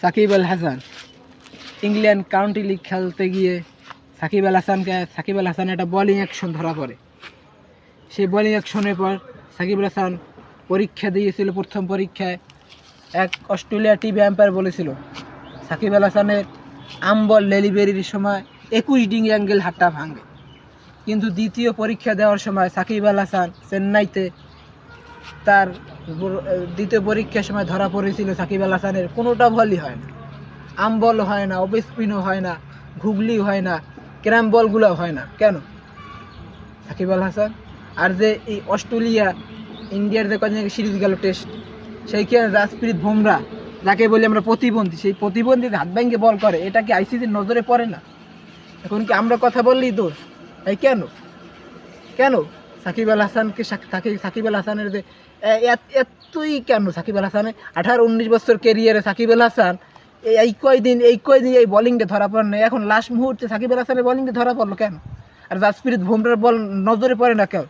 Shakib Al Hasan England county league খেলতে গিয়ে সাকিব আল হাসান একটা বোলিং অ্যাকশন ধরা পড়ে। সেই বোলিং অ্যাকশনের পর সাকিব আল হাসান পরীক্ষা দিয়েছিল। প্রথম পরীক্ষায় এক অস্ট্রেলিয়া টিভি আম্পায়ার বলেছিল সাকিব আল হাসানের আমবল ডেলিভারির সময় 21 ডিগ্রি অ্যাঙ্গেল হাতটা ভাঙে। কিন্তু দ্বিতীয় পরীক্ষা দেওয়ার সময় সাকিব আল হাসান চেন্নাইতে তার দ্বিতীয় পরীক্ষার সময় ধরা পড়েছিল সাকিব আল হাসানের কোনোটা বলই হয় না, আমবল হয় না, অফ স্পিনও হয় না, ঘুগলি হয় না, ক্যারাম বলগুলো হয় না। কেন? সাকিব আল হাসান আর যে এই অস্ট্রেলিয়া ইন্ডিয়ার যে কদিন সিরিজ গেল টেস্ট, সেইখানে জাসপ্রীত বুমরা যাকে বলি আমরা প্রতিবন্ধী, সেই প্রতিবন্ধী হাত ভেঙে বল করে, এটা কি আইসিসির নজরে পড়ে না? এখন কি আমরা কথা বললেই দোষ? তাই কেন কেন সাকিব আল হাসানকে সাকিব আল হাসানের যে এতই কেন সাকিব আল হাসানের 18-19 বছর ক্যারিয়ারে সাকিব আল হাসান এই কয়দিন এই বোলিংটা ধরা পড়ে না, এখন লাস্ট মুহূর্তে সাকিব আল হাসানের বোলিংটা ধরা পড়লো কেন? আর জাসপ্রীত বুমরার বল নজরে পড়ে না কেন?